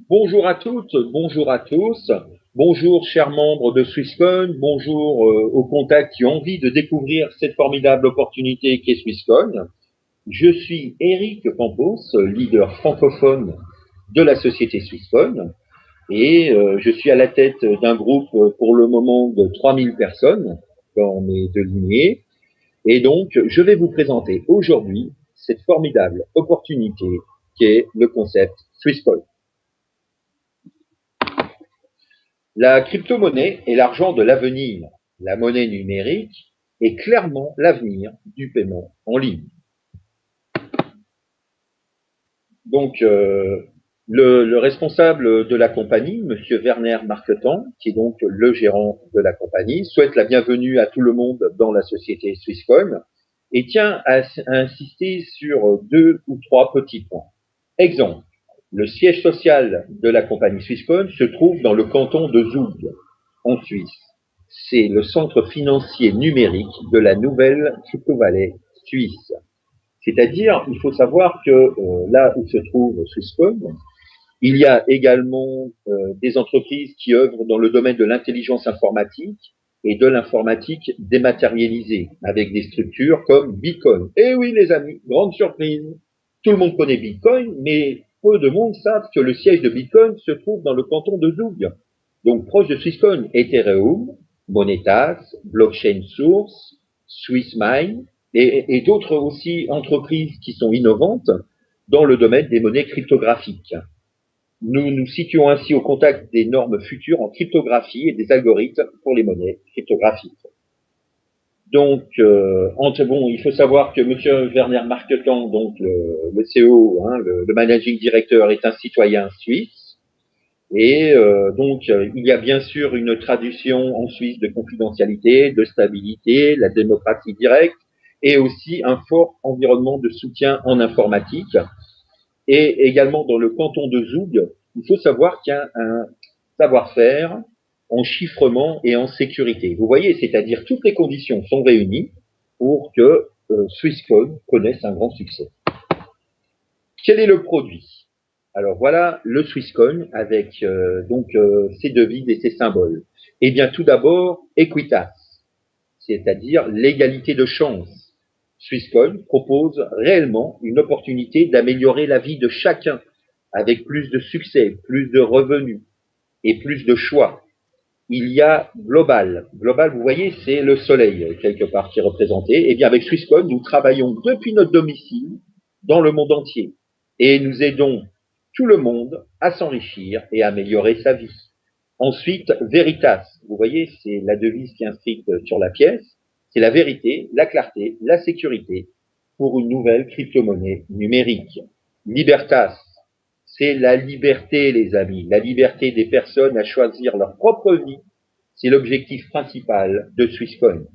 Bonjour à toutes, bonjour à tous, bonjour chers membres de Swisscon, bonjour aux contacts qui ont envie de découvrir cette formidable opportunité qu'est Swisscon. Je suis Eric Campos, leader francophone de la société Swisscon, et je suis à la tête d'un groupe pour le moment de 3000 personnes dans mes deux lignées. Et donc, je vais vous présenter aujourd'hui cette formidable opportunité qu'est le concept Swisscon. La crypto-monnaie est l'argent de l'avenir. La monnaie numérique est clairement l'avenir du paiement en ligne. Donc, le responsable de la compagnie, Monsieur Werner Marketan, qui est donc le gérant de la compagnie, souhaite la bienvenue à tout le monde dans la société Swisscom et tient à insister sur deux ou trois petits points. Exemple, le siège social de la compagnie Swisscom se trouve dans le canton de Zug, en Suisse. C'est le centre financier numérique de la nouvelle crypto-vallée suisse. C'est-à-dire, il faut savoir que là où se trouve Swisscom, il y a également des entreprises qui œuvrent dans le domaine de l'intelligence informatique et de l'informatique dématérialisée, avec des structures comme Bitcoin. Eh oui, les amis, grande surprise. Tout le monde connaît Bitcoin, mais peu de monde savent que le siège de Bitcoin se trouve dans le canton de Zug, donc proche de Swisscom. Ethereum, Monetas, Blockchain Source, Swissmine et d'autres aussi entreprises qui sont innovantes dans le domaine des monnaies cryptographiques. Nous nous situons ainsi au contact des normes futures en cryptographie et des algorithmes pour les monnaies cryptographiques. Donc, bon, il faut savoir que M. Werner Marketan, donc le CEO, le managing director, est un citoyen suisse. Et donc, il y a bien sûr une tradition en Suisse de confidentialité, de stabilité, la démocratie directe, et aussi un fort environnement de soutien en informatique. Et également dans le canton de Zoug, il faut savoir qu'il y a un savoir-faire en chiffrement et en sécurité. Vous voyez, c'est-à-dire toutes les conditions sont réunies pour que Swisscom connaisse un grand succès. Quel est le produit? Alors voilà le Swisscom avec ses devises et ses symboles. Eh bien tout d'abord, Equitas, c'est-à-dire l'égalité de chance. Swisscom propose réellement une opportunité d'améliorer la vie de chacun avec plus de succès, plus de revenus et plus de choix. Il y a Global. Global, vous voyez, c'est le soleil, quelque part, qui est représenté. Eh bien, avec Swisscom, nous travaillons depuis notre domicile dans le monde entier. Et nous aidons tout le monde à s'enrichir et à améliorer sa vie. Ensuite, Veritas. Vous voyez, c'est la devise qui est inscrite sur la pièce. C'est la vérité, la clarté, la sécurité pour une nouvelle crypto-monnaie numérique. Libertas. C'est la liberté, les amis, la liberté des personnes à choisir leur propre vie. C'est l'objectif principal de Swisscom.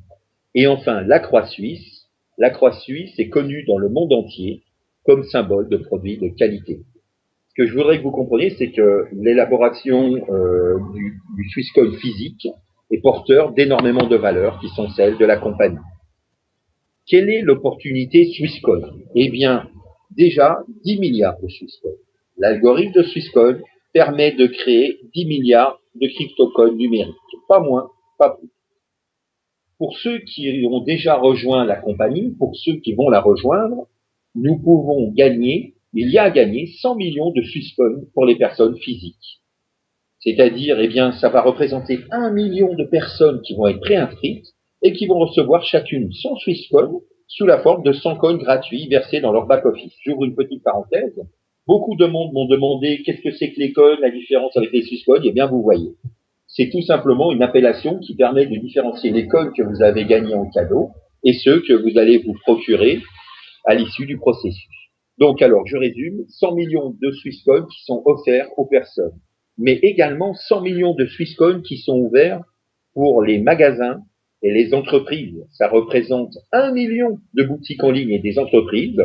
Et enfin, la croix suisse. La croix suisse est connue dans le monde entier comme symbole de produits de qualité. Ce que je voudrais que vous compreniez, c'est que l'élaboration du Swisscom physique est porteur d'énormément de valeurs qui sont celles de la compagnie. Quelle est l'opportunité Swisscom? Eh bien, déjà 10 milliards de Swisscom. L'algorithme de Swisscom permet de créer 10 milliards de cryptocodes numériques. Pas moins, pas plus. Pour ceux qui ont déjà rejoint la compagnie, pour ceux qui vont la rejoindre, nous pouvons gagner, il y a à gagner 100 millions de Swisscom pour les personnes physiques. C'est-à-dire, eh bien, ça va représenter 1 million de personnes qui vont être préinscrites et qui vont recevoir chacune 100 Swisscom sous la forme de 100 coins gratuits versés dans leur back-office. J'ouvre une petite parenthèse. Beaucoup de monde m'ont demandé qu'est-ce que c'est que les coins, la différence avec les Swisscom. Eh bien, vous voyez. C'est tout simplement une appellation qui permet de différencier les coins que vous avez gagnés en cadeau et ceux que vous allez vous procurer à l'issue du processus. Donc, alors, je résume, 100 millions de Swisscom qui sont offerts aux personnes, mais également 100 millions de Swisscom qui sont ouverts pour les magasins et les entreprises. Ça représente 1 million de boutiques en ligne et des entreprises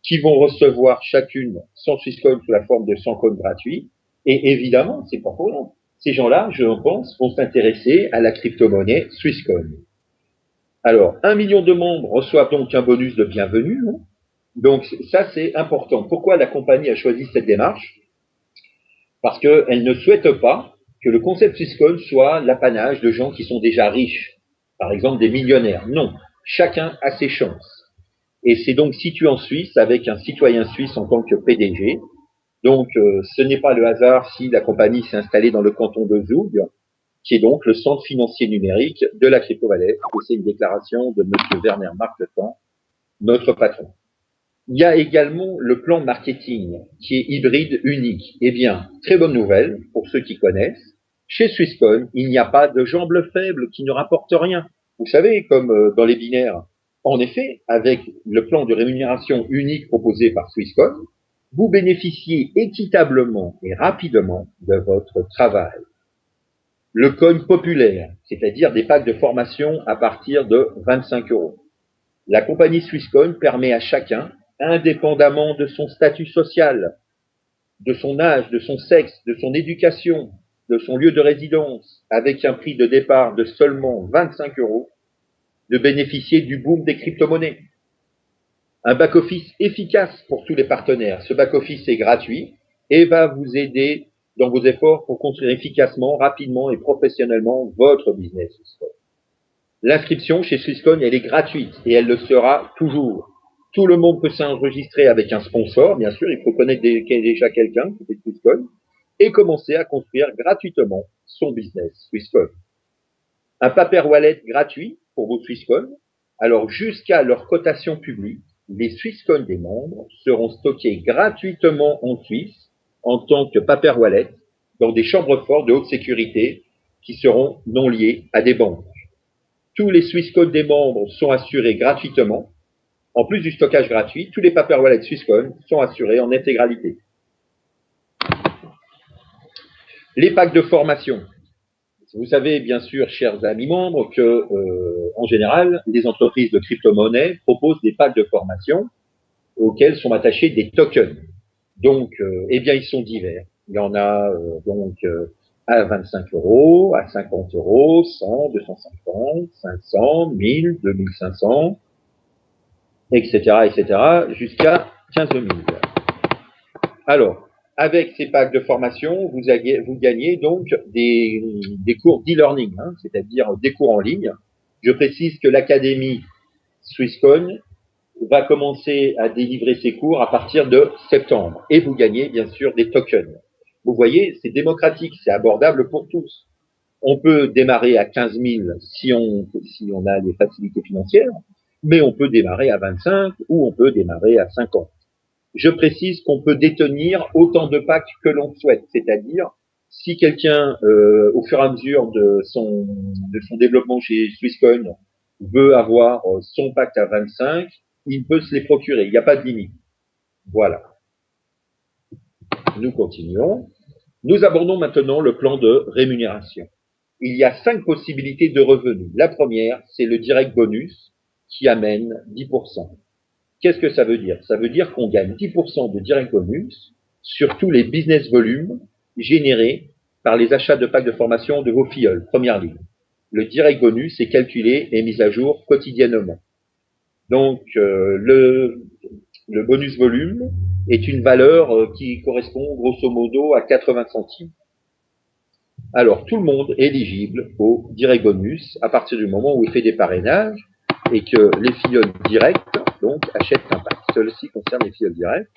qui vont recevoir chacune 100 Swisscom sous la forme de 100 codes gratuits. Et évidemment, c'est pas pour rien. Ces gens-là, je pense, vont s'intéresser à la crypto-monnaie Swisscom. Alors, 1 million de membres reçoivent donc un bonus de bienvenue. Donc, ça, c'est important. Pourquoi la compagnie a choisi cette démarche? parce qu'elle ne souhaite pas que le concept Swisscom soit l'apanage de gens qui sont déjà riches, par exemple des millionnaires. Non, chacun a ses chances. Et c'est donc situé en Suisse avec un citoyen suisse en tant que PDG. Donc, ce n'est pas le hasard si la compagnie s'est installée dans le canton de Zug, qui est donc le centre financier numérique de la crypto-monnaie. C'est une déclaration de M. Werner Marketan, notre patron. Il y a également le plan marketing qui est hybride unique. Eh bien, très bonne nouvelle pour ceux qui connaissent. Chez Swisscom, il n'y a pas de jambes faibles qui ne rapportent rien. Vous savez, comme dans les binaires. En effet, avec le plan de rémunération unique proposé par Swisscom, vous bénéficiez équitablement et rapidement de votre travail. Le coin populaire, c'est-à-dire des packs de formation à partir de 25 euros. La compagnie Swisscom permet à chacun, indépendamment de son statut social, de son âge, de son sexe, de son éducation, de son lieu de résidence, avec un prix de départ de seulement 25 euros, de bénéficier du boom des crypto-monnaies. Un back-office efficace pour tous les partenaires. Ce back-office est gratuit et va vous aider dans vos efforts pour construire efficacement, rapidement et professionnellement votre business Swisscom. L'inscription chez Swisscom, elle est gratuite et elle le sera toujours. Tout le monde peut s'enregistrer avec un sponsor, bien sûr, il faut connaître déjà quelqu'un qui fait Swisscom et commencer à construire gratuitement son business Swisscom. Un paper wallet gratuit pour vos Swisscom. Alors, jusqu'à leur cotation publique, les Swisscom des membres seront stockés gratuitement en Suisse en tant que paper wallet dans des chambres fortes de haute sécurité qui seront non liées à des banques. Tous les Swisscom des membres sont assurés gratuitement. En plus du stockage gratuit, tous les paper wallets Swisscom sont assurés en intégralité. Les packs de formation. Vous savez bien sûr, chers amis membres, que en général, les entreprises de crypto-monnaie proposent des packs de formation auxquels sont attachés des tokens. Donc, eh bien, ils sont divers. Il y en a à 25 euros, à 50 euros, 100, 250, 500, 1000, 2500, etc., jusqu'à 15 000. Alors, avec ces packs de formation, vous gagnez donc des cours d'e-learning, c'est-à-dire des cours en ligne. Je précise que l'Académie Swisscom va commencer à délivrer ses cours à partir de septembre. Et vous gagnez, bien sûr, des tokens. Vous voyez, c'est démocratique, c'est abordable pour tous. On peut démarrer à 15 000 si on a les facilités financières, mais on peut démarrer à 25 ou on peut démarrer à 50. Je précise qu'on peut détenir autant de packs que l'on souhaite, c'est-à-dire si quelqu'un, au fur et à mesure de son développement chez Swisscom, veut avoir son pack à 25, il peut se les procurer, il n'y a pas de limite. Voilà. Nous continuons. Nous abordons maintenant le plan de rémunération. Il y a 5 possibilités de revenus. La première, c'est le direct bonus qui amène 10%. Qu'est-ce que ça veut dire? Ça veut dire qu'on gagne 10% de direct bonus sur tous les business volumes générés par les achats de packs de formation de vos filleuls, première ligne. Le direct bonus est calculé et mis à jour quotidiennement. Donc, le bonus volume est une valeur qui correspond grosso modo à 80 centimes. Alors, tout le monde est éligible au direct bonus à partir du moment où il fait des parrainages et que les filleuls directs donc achètent un pack. Ceci concerne les filleuls directs.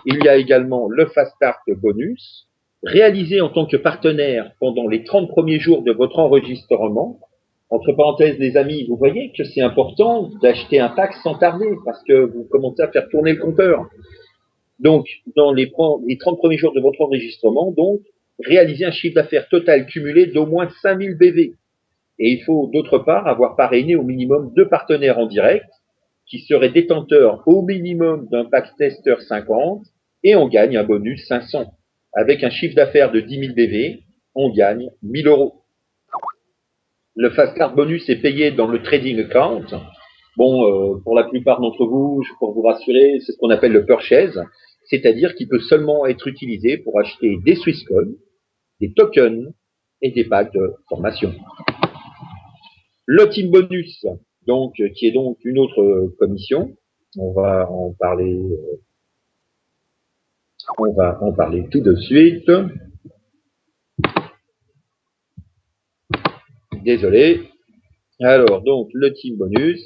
Il y a également le Fast Start bonus, réalisé en tant que partenaire pendant les 30 premiers jours de votre enregistrement. Entre parenthèses, les amis, vous voyez que c'est important d'acheter un pack sans tarder parce que vous commencez à faire tourner le compteur. Donc, dans les 30 premiers jours de votre enregistrement, donc, réaliser un chiffre d'affaires total cumulé d'au moins 5000 BV. Et il faut d'autre part avoir parrainé au minimum 2 partenaires en direct qui seraient détenteurs au minimum d'un pack tester 50 et on gagne un bonus 500. Avec un chiffre d'affaires de 10 000 BV, on gagne 1000 euros. Le Fast Card bonus est payé dans le trading account. Bon, pour la plupart d'entre vous, pour vous rassurer, c'est ce qu'on appelle le purchase, c'est-à-dire qu'il peut seulement être utilisé pour acheter des Swisscom, des tokens et des packs de formation. Le team bonus, donc, qui est donc une autre commission, on va en parler tout de suite. désolé. Alors, donc, le team bonus.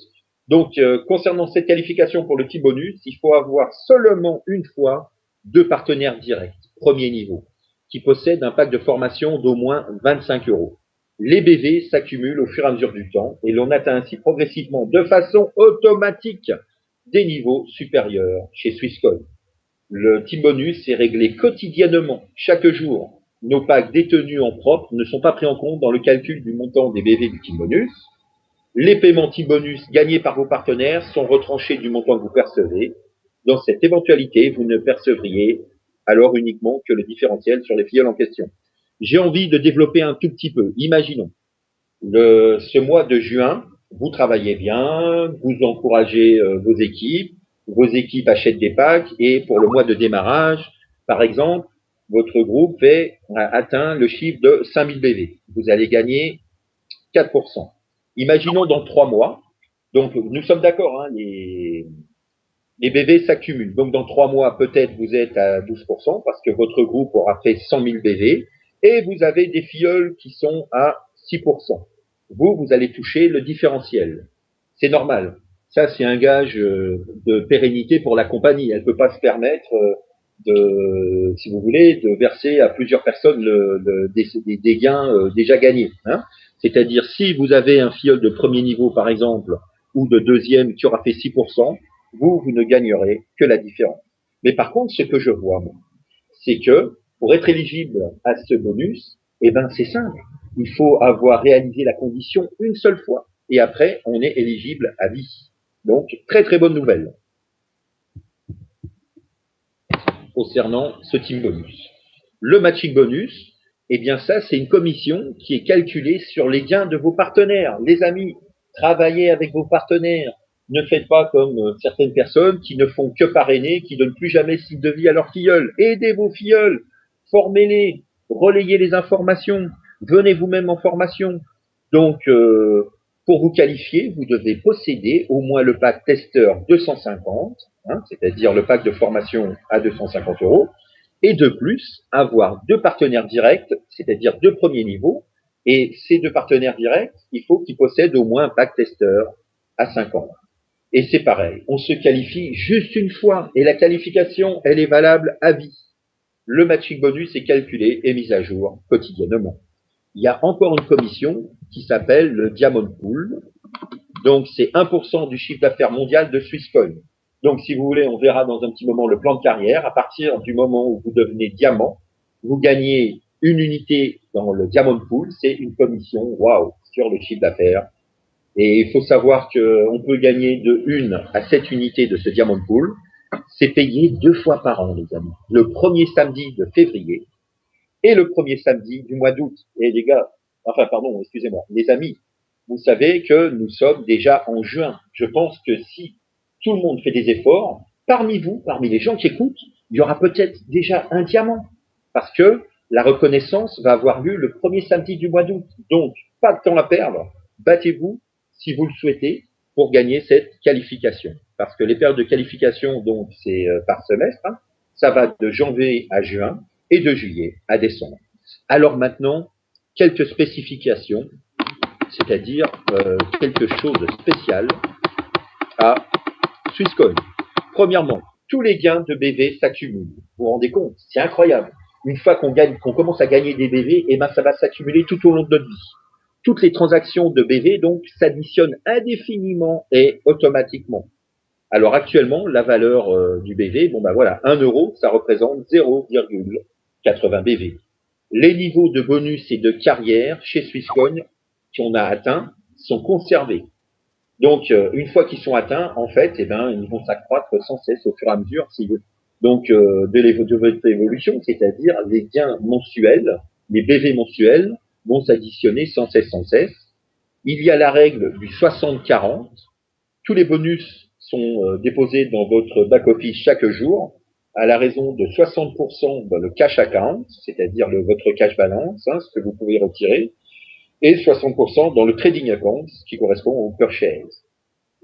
Donc, concernant cette qualification pour le team bonus, il faut avoir seulement une fois deux partenaires directs, premier niveau, qui possèdent un pack de formation d'au moins 25 euros. Les BV s'accumulent au fur et à mesure du temps et l'on atteint ainsi progressivement de façon automatique des niveaux supérieurs chez Swisscom. Le team bonus est réglé quotidiennement, chaque jour. Nos packs détenus en propre ne sont pas pris en compte dans le calcul du montant des BV du team bonus. Les paiements team bonus gagnés par vos partenaires sont retranchés du montant que vous percevez. Dans cette éventualité, vous ne percevriez alors uniquement que le différentiel sur les filleuls en question. J'ai envie de développer un tout petit peu. Imaginons, ce mois de juin, vous travaillez bien, vous encouragez vos équipes achètent des packs et pour le mois de démarrage, par exemple, votre groupe atteint le chiffre de 5000 BV. Vous allez gagner 4%. Imaginons dans 3 mois, donc nous sommes d'accord, hein, les BV s'accumulent. Donc dans 3 mois, peut-être vous êtes à 12% parce que votre groupe aura fait 100 000 BV et vous avez des filleuls qui sont à 6%. Vous allez toucher le différentiel. C'est normal. Ça, c'est un gage de pérennité pour la compagnie. Elle ne peut pas se permettre si vous voulez, de verser à plusieurs personnes des gains déjà gagnés. Hein. C'est-à-dire, si vous avez un filleul de premier niveau, par exemple, ou de deuxième qui aura fait 6%, vous ne gagnerez que la différence. Mais par contre, ce que je vois, moi, c'est que pour être éligible à ce bonus, eh ben, c'est simple. Il faut avoir réalisé la condition une seule fois. Et après, on est éligible à vie. Donc, très très bonne nouvelle concernant ce team bonus. Le matching bonus, eh bien ça, c'est une commission qui est calculée sur les gains de vos partenaires. Les amis, travaillez avec vos partenaires. Ne faites pas comme certaines personnes qui ne font que parrainer, qui ne donnent plus jamais signe de vie à leurs filleuls. Aidez vos filleuls, formez-les, relayez les informations, venez vous-même en formation. Donc, pour vous qualifier, vous devez posséder au moins le pack testeur 250, hein, c'est-à-dire le pack de formation à 250 euros, et de plus, avoir deux partenaires directs, c'est-à-dire deux premiers niveaux, et ces deux partenaires directs, il faut qu'ils possèdent au moins un pack testeur à 50. Et c'est pareil, on se qualifie juste une fois, et la qualification, elle est valable à vie. Le matching bonus est calculé et mis à jour quotidiennement. Il y a encore une commission qui s'appelle le Diamond Pool. Donc, c'est 1% du chiffre d'affaires mondial de Swisscom. Donc, si vous voulez, on verra dans un petit moment le plan de carrière. À partir du moment où vous devenez diamant, vous gagnez une unité dans le Diamond Pool. C'est une commission, waouh, sur le chiffre d'affaires. Et il faut savoir qu'on peut gagner de 1 à 7 unités de ce Diamond Pool. C'est payé 2 fois par an, les amis. Le premier samedi de février et le premier samedi du mois d'août. Et les gars, enfin, pardon, excusez-moi, les amis, vous savez que nous sommes déjà en juin. Je pense que si tout le monde fait des efforts, parmi vous, parmi les gens qui écoutent, il y aura peut-être déjà un diamant. Parce que la reconnaissance va avoir lieu le premier samedi du mois d'août. Donc, pas de temps à perdre. Battez-vous, si vous le souhaitez, pour gagner cette qualification. Parce que les périodes de qualification, donc, c'est par semestre. Hein, ça va de janvier à juin et de juillet à décembre. Alors maintenant, quelques spécifications, c'est-à-dire quelque chose de spécial à Swisscom. Premièrement, tous les gains de BV s'accumulent. Vous vous rendez compte? C'est incroyable. Une fois qu'on commence à gagner des BV, eh ben, ça va s'accumuler tout au long de notre vie. Toutes les transactions de BV, donc, s'additionnent indéfiniment et automatiquement. Alors actuellement, la valeur du BV, bon ben voilà, 1 euro, ça représente 0,80 BV. Les niveaux de bonus et de carrière chez Swisscom qu'on a atteints sont conservés. Donc, une fois qu'ils sont atteints, en fait, eh ben, ils vont s'accroître sans cesse au fur et à mesure. Donc, de votre évolution, c'est-à-dire les gains mensuels, les BV mensuels vont s'additionner sans cesse, sans cesse. Il y a la règle du 60-40. Tous les bonus sont déposés dans votre back-office chaque jour à la raison de 60% dans le cash account, c'est-à-dire votre cash balance, hein, ce que vous pouvez retirer, et 60% dans le trading account, ce qui correspond au purchase.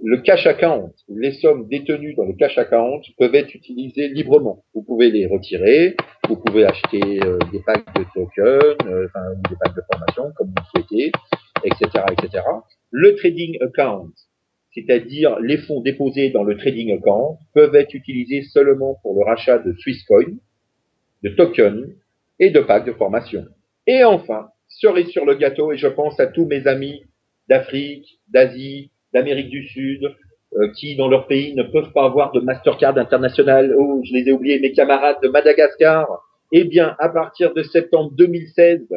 Le cash account, les sommes détenues dans le cash account peuvent être utilisées librement. Vous pouvez les retirer, vous pouvez acheter des packs de tokens, des packs de formation, comme vous le souhaitez. etc., etc. Le trading account, c'est-à-dire les fonds déposés dans le trading account, peuvent être utilisés seulement pour le rachat de Swisscoin, de tokens et de packs de formation. Et enfin, cerise sur le gâteau, et je pense à tous mes amis d'Afrique, d'Asie, d'Amérique du Sud, qui dans leur pays ne peuvent pas avoir de Mastercard international. Oh, je les ai oubliés, mes camarades de Madagascar. Eh bien, à partir de septembre 2016,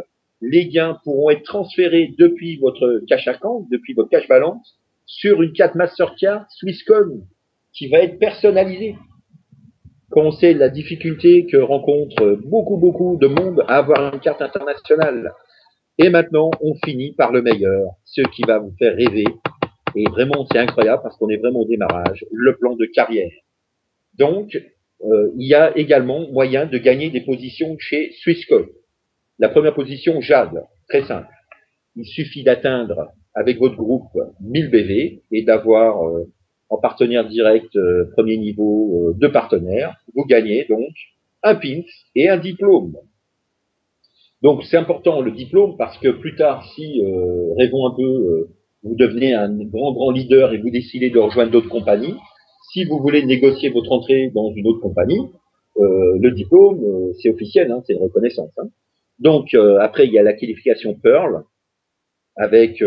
les gains pourront être transférés depuis votre cash account, depuis votre cash balance, sur une carte Mastercard Swisscom qui va être personnalisée. Quand on sait la difficulté que rencontre beaucoup de monde à avoir une carte internationale. Et maintenant, on finit par le meilleur, ce qui va vous faire rêver. Et vraiment, c'est incroyable parce qu'on est vraiment au démarrage, le plan de carrière. Donc, il y a également moyen de gagner des positions chez Swisscom. La première position, Jade, très simple. Il suffit d'atteindre avec votre groupe 1000 BV et d'avoir en partenaire direct premier niveau 2 partenaires. Vous gagnez donc un pins et un diplôme. Donc c'est important le diplôme parce que plus tard, si rêvons un peu, vous devenez un grand leader et vous décidez de rejoindre d'autres compagnies, si vous voulez négocier votre entrée dans une autre compagnie, le diplôme, c'est officiel, hein, c'est une reconnaissance. Hein. Donc après, il y a la qualification Pearl avec,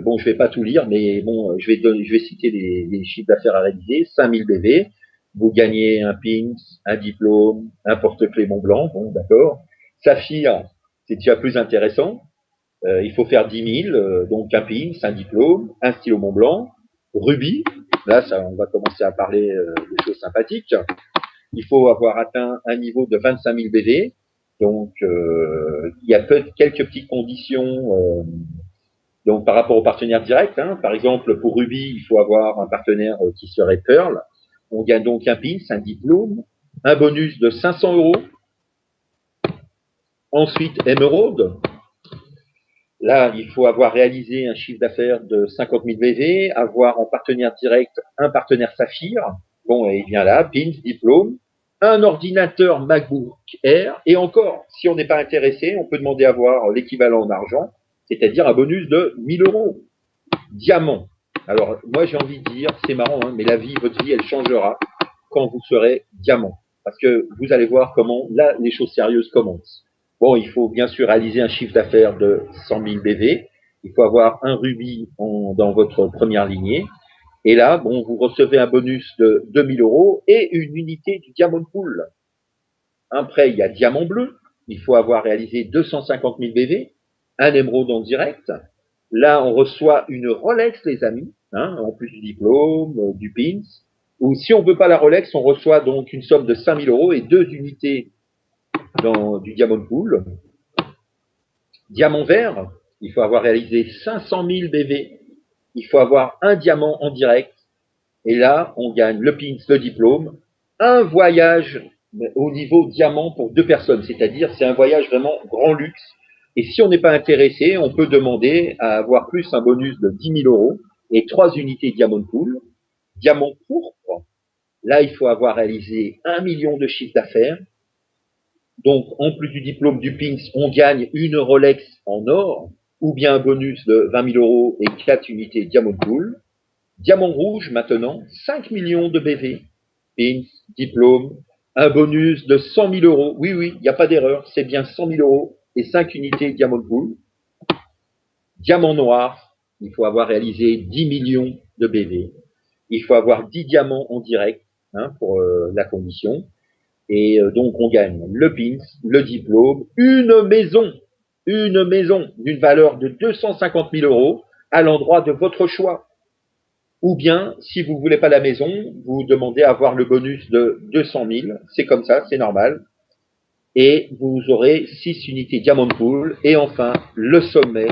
bon, je vais pas tout lire, mais bon, je vais citer les chiffres d'affaires à réaliser, 5000 BV, vous gagnez un pins, un diplôme, un porte-clés Montblanc, bon, d'accord. Saphir, c'est déjà plus intéressant. Il faut faire 10 000, donc un pins, un diplôme, un stylo Montblanc. Rubis, là, ça, on va commencer à parler de choses sympathiques. Il faut avoir atteint un niveau de 25 000 BV. Donc, il y a quelques petites conditions. Donc, par rapport aux partenaires directs, hein, par exemple, pour Ruby, il faut avoir un partenaire qui serait Pearl. On gagne donc un pins, un diplôme, un bonus de 500 euros. Ensuite, Emerald. Là, il faut avoir réalisé un chiffre d'affaires de 50 000 BV, avoir en partenaire direct un partenaire Saphir. Bon, et bien là, pins, diplôme, un ordinateur MacBook Air, et encore, si on n'est pas intéressé, on peut demander à avoir l'équivalent en argent, c'est-à-dire un bonus de 1000 euros. Diamant. Alors, moi, j'ai envie de dire, c'est marrant, hein, mais la vie, votre vie, elle changera quand vous serez diamant. Parce que vous allez voir comment, là, les choses sérieuses commencent. Bon, il faut bien sûr réaliser un chiffre d'affaires de 100 000 BV. Il faut avoir un rubis dans votre première lignée. Et là, bon, vous recevez un bonus de 2000 euros et une unité du Diamond Pool. Après, il y a Diamant Bleu. Il faut avoir réalisé 250 000 BV, un émeraude en direct. Là, on reçoit une Rolex, les amis, hein, en plus du diplôme, du pins. Ou si on ne veut pas la Rolex, on reçoit donc une somme de 5000 euros et 2 unités du Diamond Pool. Diamant vert, il faut avoir réalisé 500 000 BV. Il faut avoir un diamant en direct. Et là, on gagne le pins, le diplôme, un voyage au niveau diamant pour 2 personnes. C'est-à-dire, c'est un voyage vraiment grand luxe. Et si on n'est pas intéressé, on peut demander à avoir plus un bonus de 10 000 euros et 3 unités Diamond Pool. Diamant pourpre, là, il faut avoir réalisé 1 million de chiffre d'affaires. Donc, en plus du diplôme du PINX, on gagne une Rolex en or ou bien un bonus de 20 000 euros et 4 unités Diamond Pool. Diamant rouge, maintenant, 5 millions de BV, PINX, diplôme, un bonus de 100 000 euros. Oui, il n'y a pas d'erreur, c'est bien 100 000 euros et 5 unités Diamond Pool. Diamant noir, il faut avoir réalisé 10 millions de BV. Il faut avoir 10 diamants en direct, hein, pour la condition. Et donc, on gagne le pins, le diplôme, une maison d'une valeur de 250 000 euros à l'endroit de votre choix. Ou bien, si vous ne voulez pas la maison, vous demandez à avoir le bonus de 200 000. C'est comme ça, c'est normal. Et vous aurez 6 unités Diamond Pool. Et enfin, le sommet,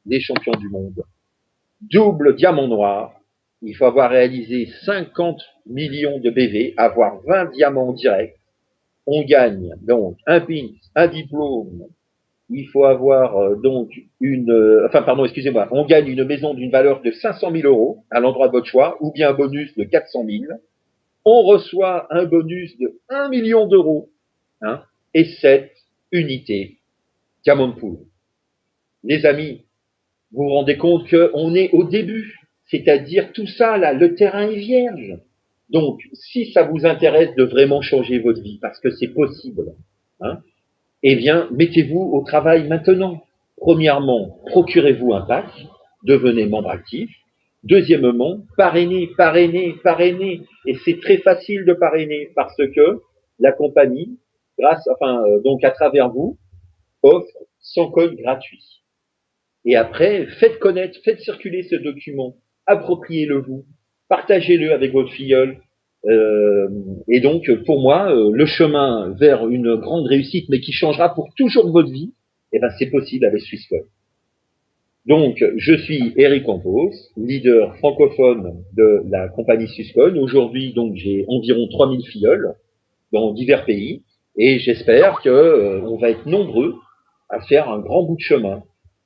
des champions du monde. Double diamant noir. Il faut avoir réalisé 50 millions de BV, avoir 20 diamants directs. On gagne donc un pins, un diplôme. Il faut avoir donc on gagne une maison d'une valeur de 500 000 euros à l'endroit de votre choix, ou bien un bonus de 400 000. On reçoit un bonus de 1 million d'euros, hein, et 7 unités Diamond Pool. Les amis, Vous vous rendez compte qu'on est au début, c'est-à-dire tout ça, là, le terrain est vierge. Donc, si ça vous intéresse de vraiment changer votre vie, parce que c'est possible, hein, eh bien, mettez-vous au travail maintenant. Premièrement, procurez-vous un pack, devenez membre actif. Deuxièmement, parrainez, parrainez, parrainez. Et c'est très facile de parrainer parce que la compagnie, donc à travers vous, offre 100 codes gratuits. Et après, faites connaître, faites circuler ce document, appropriez-le vous, partagez-le avec votre filleule. Euh, et donc, pour moi, le chemin vers une grande réussite, mais qui changera pour toujours votre vie, eh ben, c'est possible avec Swisscom. Donc, je suis Eric Campos, leader francophone de la compagnie Swisscom. Aujourd'hui, donc, j'ai environ 3000 filleuls dans divers pays, et j'espère que on va être nombreux à faire un grand bout de chemin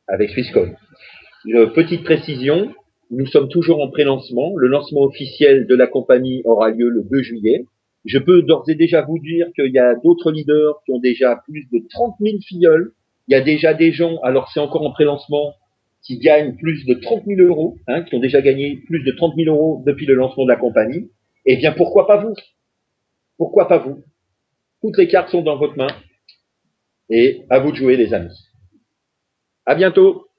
avec Swisscom. Petite précision, nous sommes toujours en pré-lancement. Le lancement officiel de la compagnie aura lieu le 2 juillet. Je peux d'ores et déjà vous dire qu'il y a d'autres leaders qui ont déjà plus de 30 000 filleuls. Il y a déjà des gens, alors c'est encore en pré-lancement, qui gagnent plus de 30 000 euros, hein, qui ont déjà gagné plus de 30 000 euros depuis le lancement de la compagnie. Eh bien, pourquoi pas vous? Pourquoi pas vous? Toutes les cartes sont dans votre main et à vous de jouer, les amis. À bientôt!